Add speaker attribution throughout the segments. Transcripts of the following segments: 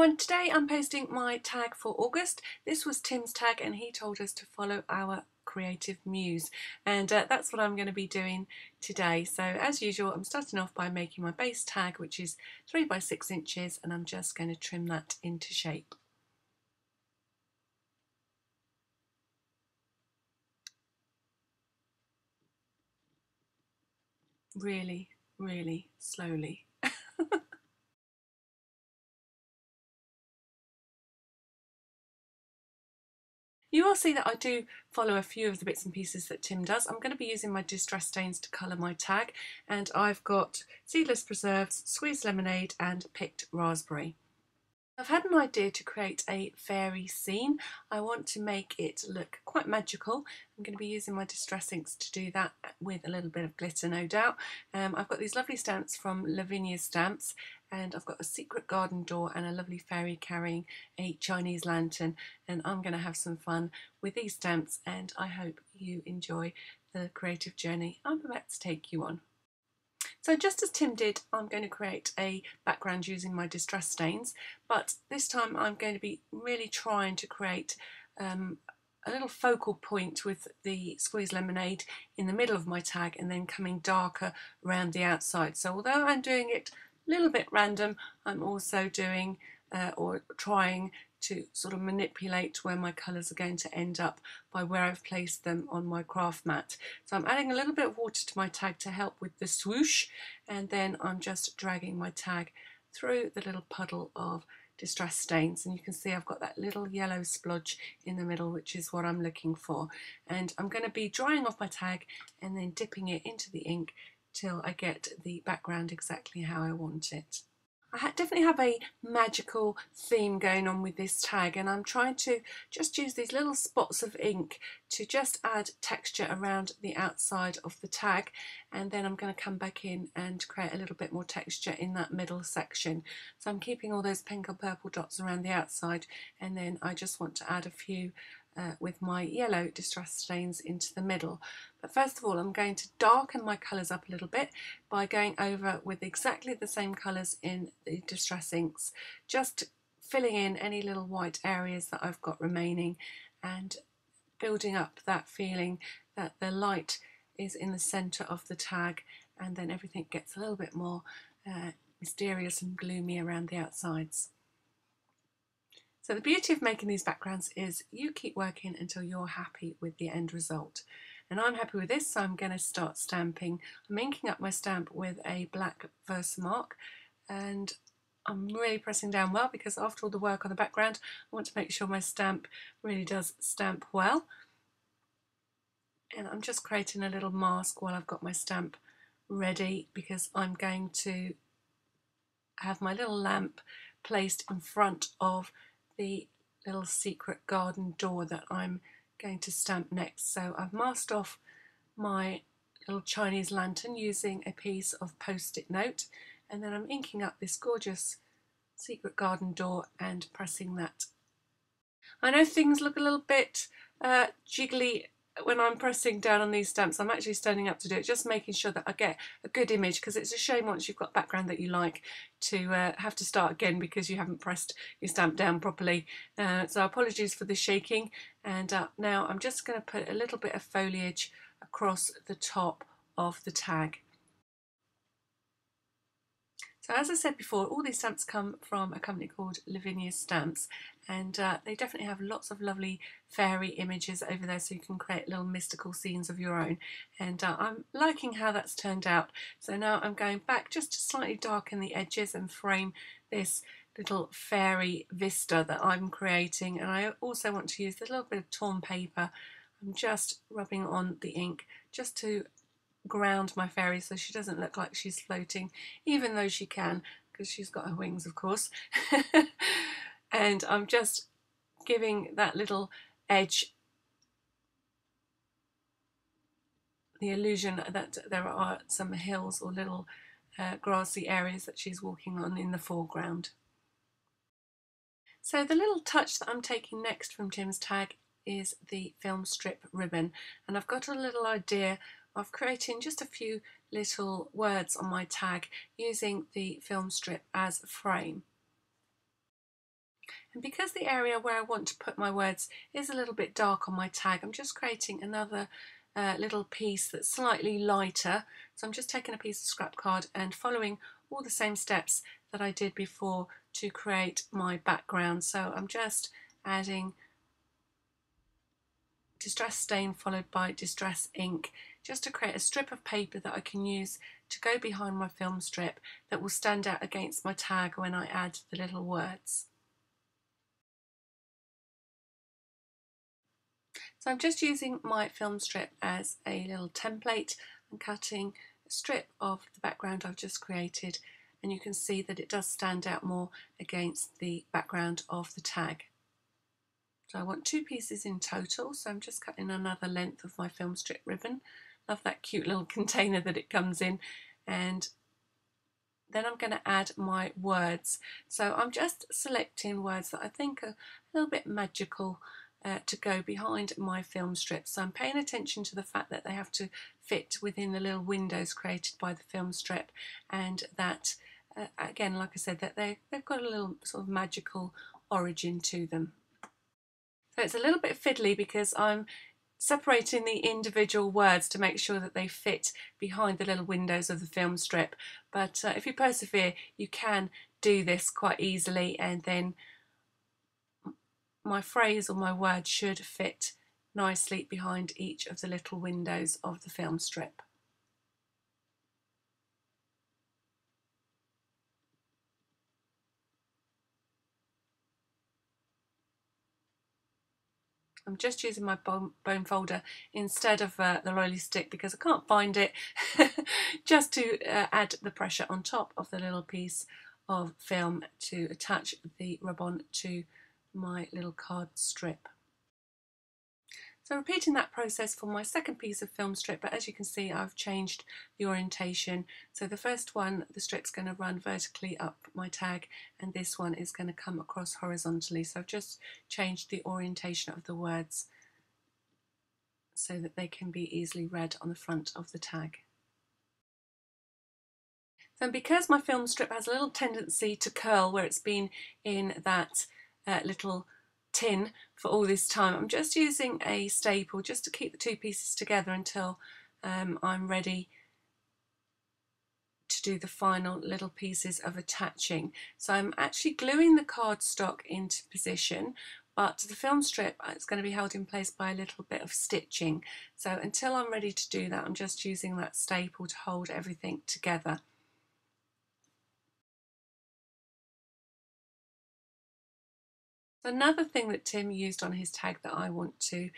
Speaker 1: everyone, today I'm posting my tag for August. This was Tim's tag and he told us to follow our creative muse, and that's what I'm going to be doing today. So as usual, I'm starting off by making my base tag, which is 3 by 6 inches, and I'm just going to trim that into shape. Really, really slowly. You will see that I do follow a few of the bits and pieces that Tim does. I'm going to be using my distress stains to colour my tag, and I've got seedless preserves, squeezed lemonade and picked raspberry. I've had an idea to create a fairy scene. I want to make it look quite magical. I'm going to be using my distress inks to do that with a little bit of glitter, no doubt. I've got these lovely stamps from Lavinia's Stamps, and I've got a secret garden door and a lovely fairy carrying a Chinese lantern, and I'm going to have some fun with these stamps, and I hope you enjoy the creative journey I'm about to take you on. So just as Tim did, I'm going to create a background using my distress stains, but this time I'm going to be really trying to create a little focal point with the squeezed lemonade in the middle of my tag and then coming darker around the outside. So although I'm doing it a little bit random, I'm also doing or trying to sort of manipulate where my colours are going to end up by where I've placed them on my craft mat. So I'm adding a little bit of water to my tag to help with the swoosh, and then I'm just dragging my tag through the little puddle of distress stains, and you can see I've got that little yellow splodge in the middle, which is what I'm looking for. And I'm going to be drying off my tag and then dipping it into the ink till I get the background exactly how I want it. I definitely have a magical theme going on with this tag, and I'm trying to just use these little spots of ink to just add texture around the outside of the tag, and then I'm going to come back in and create a little bit more texture in that middle section. So I'm keeping all those pink and purple dots around the outside, and then I just want to add a few with my yellow distress stains into the middle. But first of all, I'm going to darken my colours up a little bit by going over with exactly the same colours in the distress inks, just filling in any little white areas that I've got remaining and building up that feeling that the light is in the centre of the tag, and then everything gets a little bit more mysterious and gloomy around the outsides. So the beauty of making these backgrounds is you keep working until you're happy with the end result. And I'm happy with this, so I'm going to start stamping. I'm inking up my stamp with a black Versamark, and I'm really pressing down well because after all the work on the background, I want to make sure my stamp really does stamp well. And I'm just creating a little mask while I've got my stamp ready, because I'm going to have my little lamp placed in front of the little secret garden door that I'm going to stamp next. So I've masked off my little Chinese lantern using a piece of post-it note, and then I'm inking up this gorgeous secret garden door and pressing that. I know things look a little bit jiggly when I'm pressing down on these stamps. I'm actually standing up to do it, just making sure that I get a good image, because it's a shame once you've got background that you like to have to start again because you haven't pressed your stamp down properly. So apologies for the shaking, and now I'm just going to put a little bit of foliage across the top of the tag. So as I said before, all these stamps come from a company called Lavinia's Stamps, and they definitely have lots of lovely fairy images over there, so you can create little mystical scenes of your own, and I'm liking how that's turned out. So now I'm going back just to slightly darken the edges and frame this little fairy vista that I'm creating, and I also want to use a little bit of torn paper. I'm just rubbing on the ink just to ground my fairy so she doesn't look like she's floating, even though she can, because she's got her wings, of course. And I'm just giving that little edge the illusion that there are some hills or little grassy areas that she's walking on in the foreground. So the little touch that I'm taking next from Tim's tag is the film strip ribbon, and I've got a little idea of creating just a few little words on my tag using the film strip as a frame. And because the area where I want to put my words is a little bit dark on my tag, I'm just creating another little piece that's slightly lighter. So I'm just taking a piece of scrap card and following all the same steps that I did before to create my background. So I'm just adding distress stain followed by distress ink, just to create a strip of paper that I can use to go behind my film strip that will stand out against my tag when I add the little words. So I'm just using my film strip as a little template and cutting a strip of the background I've just created, and you can see that it does stand out more against the background of the tag. So I want 2 pieces in total, so I'm just cutting another length of my film strip ribbon. Love that cute little container that it comes in. And then I'm going to add my words. So I'm just selecting words that I think are a little bit magical to go behind my film strip. So I'm paying attention to the fact that they have to fit within the little windows created by the film strip, and that again, like I said, that they've got a little sort of magical origin to them. So it's a little bit fiddly because I'm separating the individual words to make sure that they fit behind the little windows of the film strip. But if you persevere, you can do this quite easily, and then my phrase or my word should fit nicely behind each of the little windows of the film strip. I'm just using my bone folder instead of the roly stick because I can't find it, just to add the pressure on top of the little piece of film to attach the rub-on to my little card strip. So repeating that process for my second piece of film strip, but as you can see I've changed the orientation. So the first one, the strip's going to run vertically up my tag, and this one is going to come across horizontally. So I've just changed the orientation of the words so that they can be easily read on the front of the tag. So because my film strip has a little tendency to curl where it's been in that little tin for all this time, I'm just using a staple just to keep the 2 pieces together until I'm ready to do the final little pieces of attaching. So I'm actually gluing the cardstock into position, but the film strip is going to be held in place by a little bit of stitching. So until I'm ready to do that, I'm just using that staple to hold everything together. Another thing that Tim used on his tag that I want to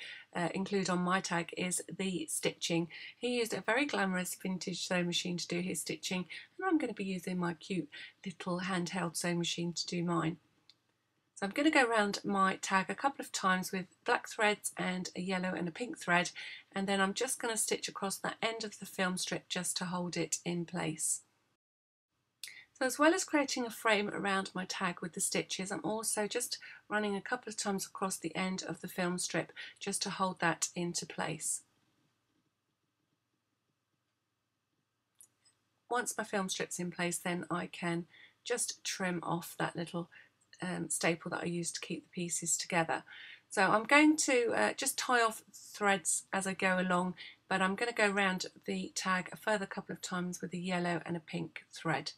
Speaker 1: include on my tag is the stitching. He used a very glamorous vintage sewing machine to do his stitching, and I'm going to be using my cute little handheld sewing machine to do mine. So I'm going to go around my tag a couple of times with black threads and a yellow and a pink thread, and then I'm just going to stitch across that end of the film strip just to hold it in place. So as well as creating a frame around my tag with the stitches, I'm also just running a couple of times across the end of the film strip just to hold that into place. Once my film strip's in place, then I can just trim off that little staple that I used to keep the pieces together. So I'm going to just tie off threads as I go along, but I'm going to go around the tag a further couple of times with a yellow and a pink thread.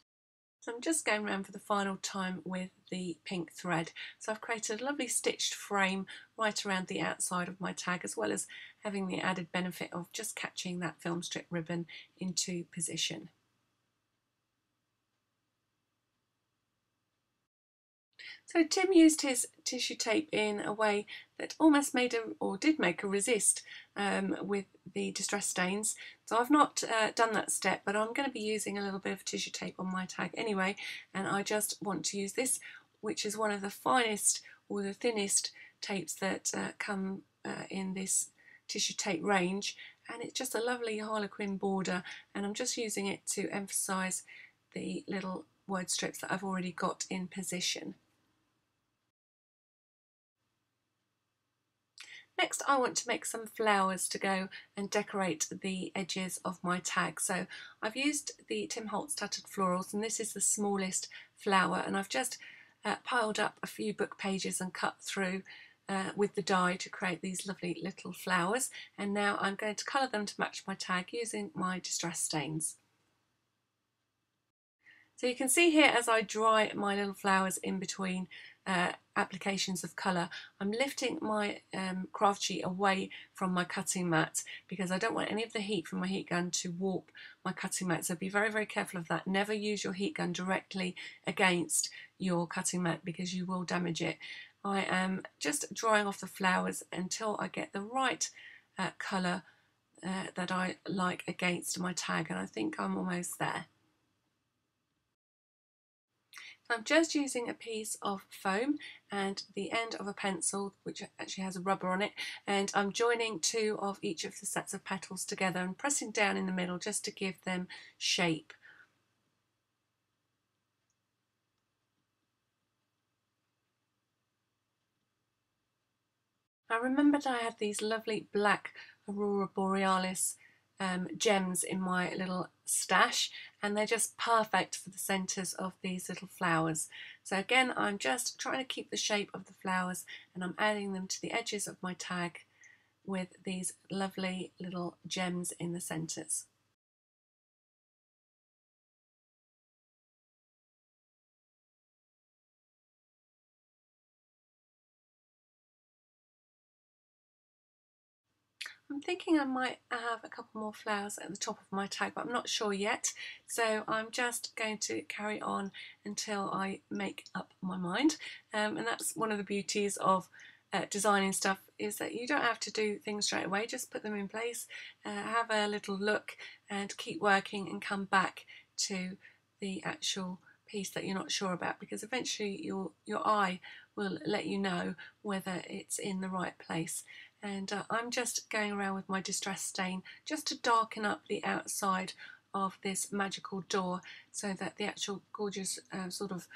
Speaker 1: So I'm just going around for the final time with the pink thread. So I've created a lovely stitched frame right around the outside of my tag, as well as having the added benefit of just catching that film strip ribbon into position. So Tim used his tissue tape in a way that almost made did make a resist with the distress stains. So I've not done that step, but I'm going to be using a little bit of tissue tape on my tag anyway, and I just want to use this, which is one of the finest or the thinnest tapes that come in this tissue tape range, and it's just a lovely harlequin border, and I'm just using it to emphasise the little word strips that I've already got in position. Next, I want to make some flowers to go and decorate the edges of my tag. So I've used the Tim Holtz Tattered Florals, and this is the smallest flower, and I've just piled up a few book pages and cut through with the die to create these lovely little flowers, and now I'm going to colour them to match my tag using my distress stains. So you can see here as I dry my little flowers in between applications of colour, I'm lifting my craft sheet away from my cutting mat because I don't want any of the heat from my heat gun to warp my cutting mat. So be very, very careful of that. Never use your heat gun directly against your cutting mat because you will damage it. I am just drying off the flowers until I get the right colour that I like against my tag, and I think I'm almost there. I'm just using a piece of foam and the end of a pencil, which actually has a rubber on it, and I'm joining two of each of the sets of petals together and pressing down in the middle just to give them shape. I remembered I had these lovely black Aurora Borealis gems in my little stash, and they're just perfect for the centres of these little flowers. So again, I'm just trying to keep the shape of the flowers, and I'm adding them to the edges of my tag with these lovely little gems in the centres. I'm thinking I might have a couple more flowers at the top of my tag, but I'm not sure yet. So I'm just going to carry on until I make up my mind. And that's one of the beauties of designing stuff, is that you don't have to do things straight away. Just put them in place, have a little look and keep working and come back to the actual piece that you're not sure about, because eventually your eye will let you know whether it's in the right place. And I'm just going around with my distress stain just to darken up the outside of this magical door so that the actual gorgeous sort of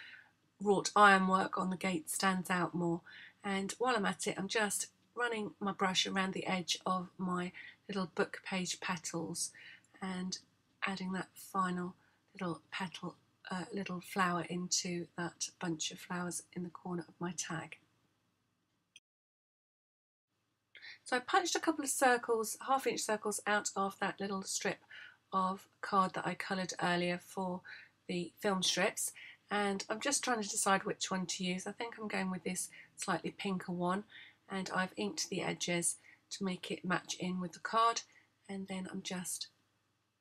Speaker 1: wrought ironwork on the gate stands out more. And while I'm at it, I'm just running my brush around the edge of my little book page petals and adding that final little petal, little flower into that bunch of flowers in the corner of my tag. So I punched a couple of circles, half-inch circles, out of that little strip of card that I coloured earlier for the film strips, and I'm just trying to decide which one to use. I think I'm going with this slightly pinker one, and I've inked the edges to make it match in with the card, and then I'm just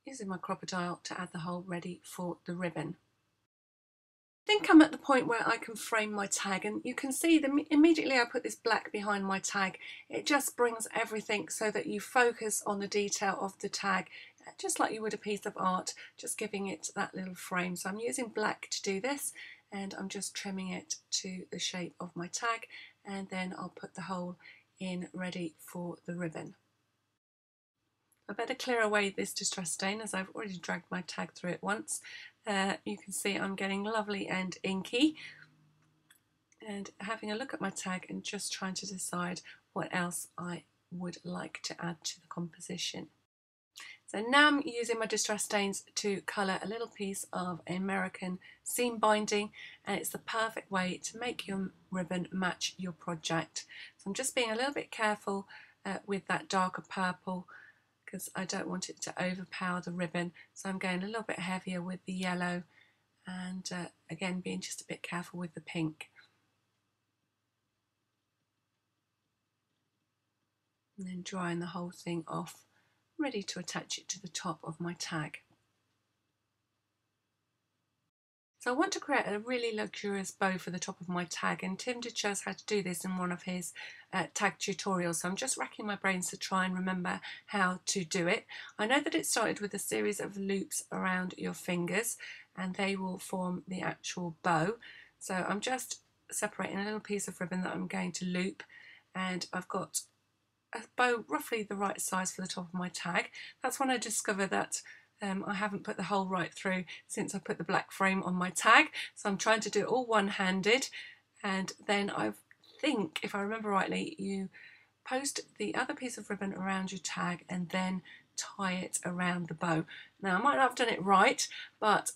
Speaker 1: using my crocodile to add the hole ready for the ribbon. I think I'm at the point where I can frame my tag, and you can see that immediately I put this black behind my tag, it just brings everything so that you focus on the detail of the tag, just like you would a piece of art, just giving it that little frame. So I'm using black to do this, and I'm just trimming it to the shape of my tag, and then I'll put the hole in ready for the ribbon. I better clear away this distress stain as I've already dragged my tag through it once. You can see I'm getting lovely and inky, and having a look at my tag and just trying to decide what else I would like to add to the composition. So now I'm using my distress stains to colour a little piece of American seam binding, and it's the perfect way to make your ribbon match your project. So I'm just being a little bit careful with that darker purple, because I don't want it to overpower the ribbon, so I'm going a little bit heavier with the yellow, and again being just a bit careful with the pink. And then drying the whole thing off, ready to attach it to the top of my tag. So I want to create a really luxurious bow for the top of my tag, and Tim did show us how to do this in one of his tag tutorials, so I'm just racking my brains to try and remember how to do it. I know that it started with a series of loops around your fingers, and they will form the actual bow. So I'm just separating a little piece of ribbon that I'm going to loop, and I've got a bow roughly the right size for the top of my tag. That's when I discovered that I haven't put the hole right through since I put the black frame on my tag, so I'm trying to do it all one-handed, and then I think, if I remember rightly, you post the other piece of ribbon around your tag and then tie it around the bow. Now I might not have done it right, but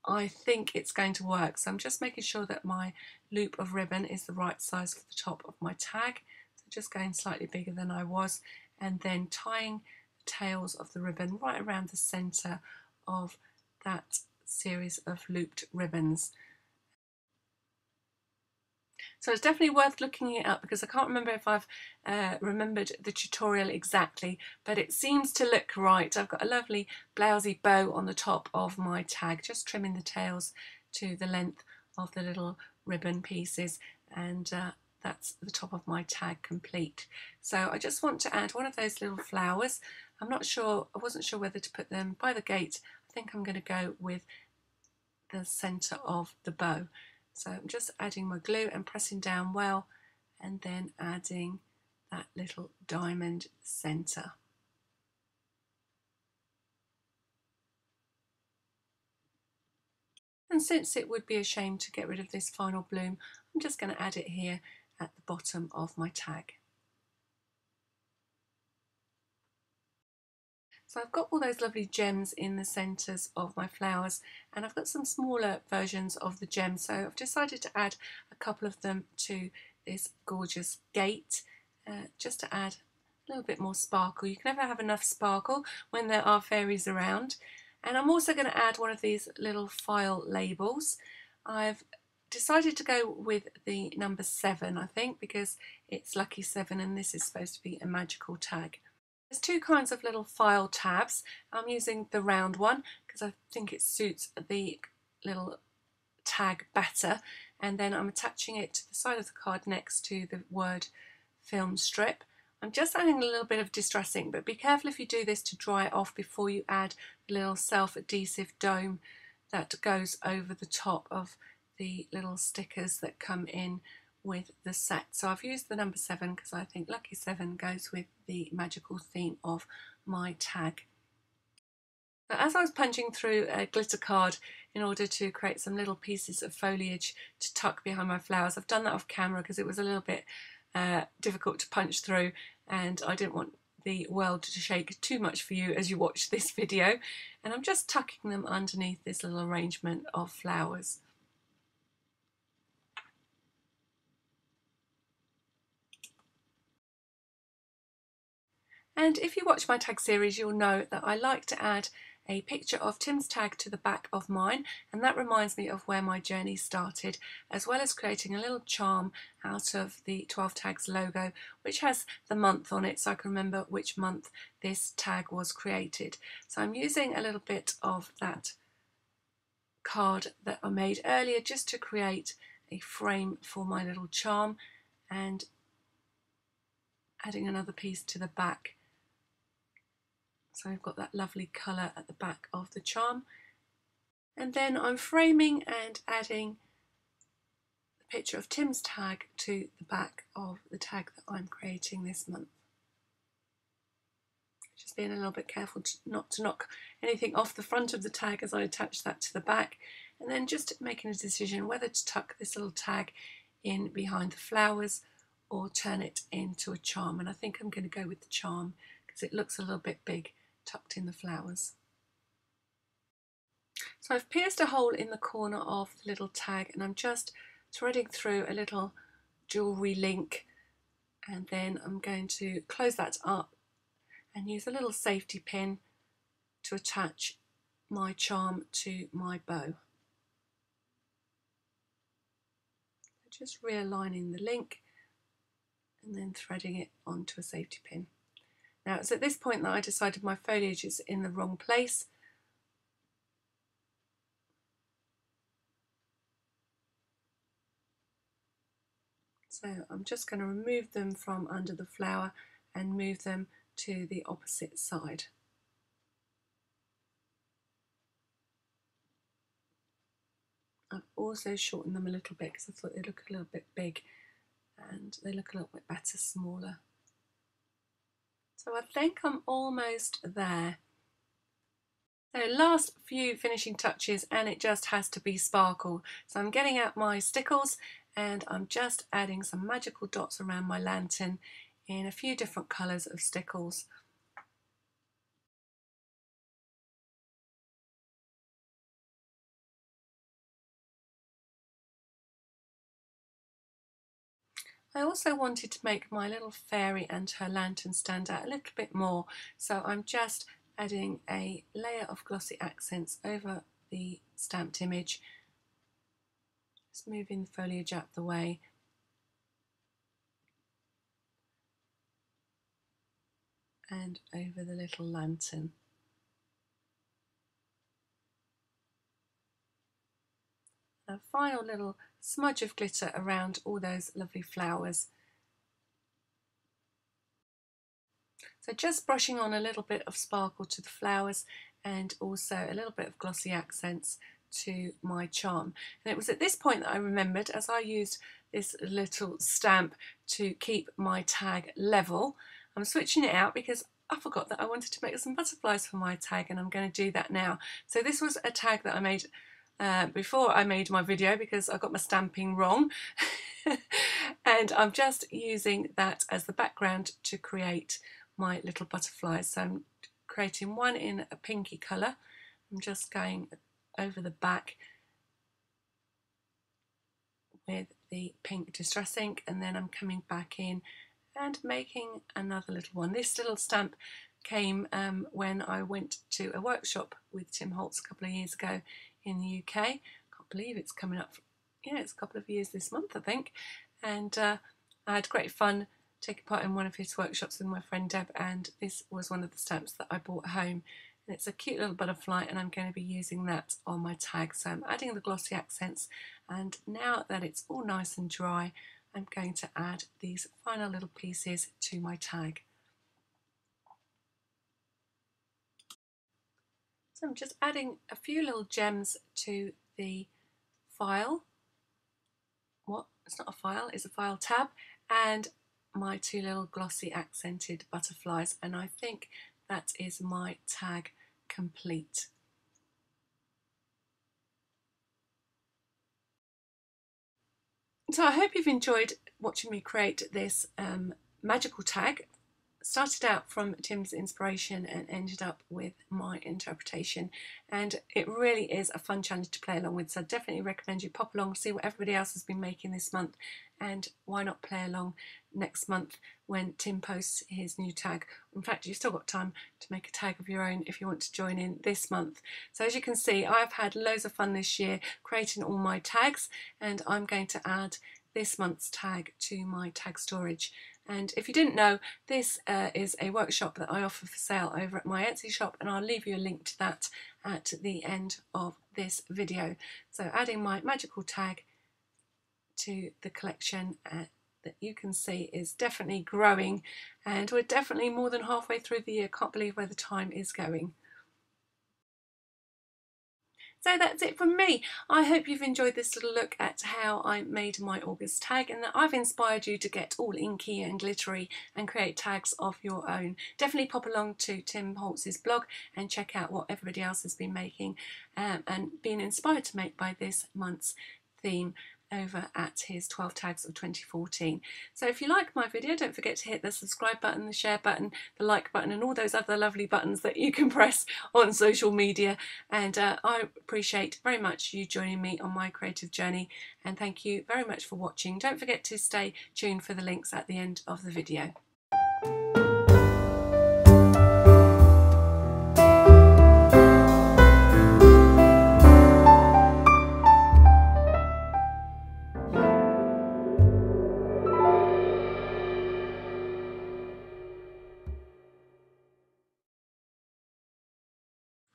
Speaker 1: I think it's going to work. So I'm just making sure that my loop of ribbon is the right size for the top of my tag. So just going slightly bigger than I was, and then tying the tails of the ribbon right around the centre of that series of looped ribbons. So it's definitely worth looking it up, because I can't remember if I've remembered the tutorial exactly, but it seems to look right. I've got a lovely blousey bow on the top of my tag, just trimming the tails to the length of the little ribbon pieces, and that's the top of my tag complete. So I just want to add one of those little flowers. I wasn't sure whether to put them by the gate. I think I'm going to go with the centre of the bow. So I'm just adding my glue and pressing down well, and then adding that little diamond centre. And since it would be a shame to get rid of this final bloom, I'm just going to add it here at the bottom of my tag. So I've got all those lovely gems in the centres of my flowers, and I've got some smaller versions of the gems, so I've decided to add a couple of them to this gorgeous gate, just to add a little bit more sparkle. You can never have enough sparkle when there are fairies around. And I'm also going to add one of these little file labels. I've decided to go with the number 7, I think, because it's lucky 7 and this is supposed to be a magical tag. There's two kinds of little file tabs. I'm using the round one because I think it suits the little tag better, and then I'm attaching it to the side of the card next to the word film strip. I'm just adding a little bit of distress ink, but be careful if you do this to dry it off before you add the little self-adhesive dome that goes over the top of the little stickers that come in with the set. So I've used the number 7 because I think lucky 7 goes with the magical theme of my tag. Now, as I was punching through a glitter card in order to create some little pieces of foliage to tuck behind my flowers, I've done that off camera because it was a little bit difficult to punch through, and I didn't want the world to shake too much for you as you watch this video, and I'm just tucking them underneath this little arrangement of flowers. And if you watch my tag series, you'll know that I like to add a picture of Tim's tag to the back of mine, and that reminds me of where my journey started, as well as creating a little charm out of the 12 Tags logo, which has the month on it so I can remember which month this tag was created. So I'm using a little bit of that card that I made earlier just to create a frame for my little charm, and adding another piece to the back. So we've got that lovely colour at the back of the charm. And then I'm framing and adding the picture of Tim's tag to the back of the tag that I'm creating this month. Just being a little bit careful not to knock anything off the front of the tag as I attach that to the back. And then just making a decision whether to tuck this little tag in behind the flowers or turn it into a charm. And I think I'm going to go with the charm because it looks a little bit big tucked in the flowers. So I've pierced a hole in the corner of the little tag, and I'm just threading through a little jewellery link, and then I'm going to close that up and use a little safety pin to attach my charm to my bow. Just realigning the link and then threading it onto a safety pin. Now it's at this point that I decided my foliage is in the wrong place. So I'm just going to remove them from under the flower and move them to the opposite side. I've also shortened them a little bit because I thought they look a little bit big, and they look a little bit better smaller. So I think I'm almost there. So last few finishing touches, and it just has to be sparkle. So I'm getting out my stickles and I'm just adding some magical dots around my lantern in a few different colours of stickles. I also wanted to make my little fairy and her lantern stand out a little bit more, so I'm just adding a layer of glossy accents over the stamped image, just moving the foliage out of the way. And over the little lantern. A final little smudge of glitter around all those lovely flowers. So just brushing on a little bit of sparkle to the flowers and also a little bit of glossy accents to my charm. And it was at this point that I remembered, as I used this little stamp to keep my tag level, I'm switching it out because I forgot that I wanted to make some butterflies for my tag, and I'm going to do that now. So this was a tag that I made before I made my video because I got my stamping wrong. And I'm just using that as the background to create my little butterflies. So I'm creating one in a pinky colour. I'm just going over the back with the pink distress ink, and then I'm coming back in and making another little one. This little stamp came when I went to a workshop with Tim Holtz a couple of years ago in the UK. Can't believe it's coming up. Yeah, it's a couple of years this month, I think. And I had great fun taking part in one of his workshops with my friend Deb, and this was one of the stamps that I brought home. And it's a cute little butterfly, and I'm going to be using that on my tag. So I'm adding the glossy accents, and now that it's all nice and dry, I'm going to add these final little pieces to my tag. So I'm just adding a few little gems to the file. What? It's not a file, it's a file tab, and my two little glossy accented butterflies, and I think that is my tag complete. So I hope you've enjoyed watching me create this magical tag. Started out from Tim's inspiration and ended up with my interpretation, and it really is a fun challenge to play along with, so I definitely recommend you pop along, see what everybody else has been making this month, and why not play along next month when Tim posts his new tag. In fact, you've still got time to make a tag of your own if you want to join in this month. So as you can see, I've had loads of fun this year creating all my tags, and I'm going to add this month's tag to my tag storage. And if you didn't know, this is a workshop that I offer for sale over at my Etsy shop, and I'll leave you a link to that at the end of this video. So adding my magical tag to the collection that you can see is definitely growing, and we're definitely more than halfway through the year. Can't believe where the time is going. So that's it from me. I hope you've enjoyed this little look at how I made my August tag, and that I've inspired you to get all inky and glittery and create tags of your own. Definitely pop along to Tim Holtz's blog and check out what everybody else has been making and being inspired to make by this month's theme over at his 12 tags of 2014. So if you like my video, don't forget to hit the subscribe button, the share button, the like button, and all those other lovely buttons that you can press on social media. And I appreciate very much you joining me on my creative journey, and thank you very much for watching. Don't forget to stay tuned for the links at the end of the video.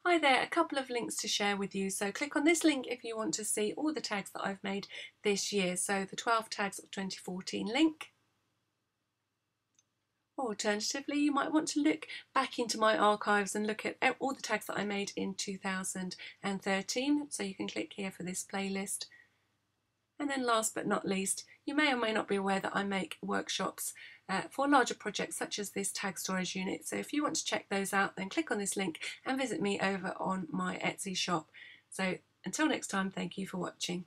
Speaker 1: Hi there, a couple of links to share with you. So click on this link if you want to see all the tags that I've made this year. So the 12 tags of 2014 link. Or alternatively, you might want to look back into my archives and look at all the tags that I made in 2013. So you can click here for this playlist. And then last but not least, you may or may not be aware that I make workshops for larger projects such as this tag storage unit. So if you want to check those out, then click on this link and visit me over on my Etsy shop. So until next time, thank you for watching.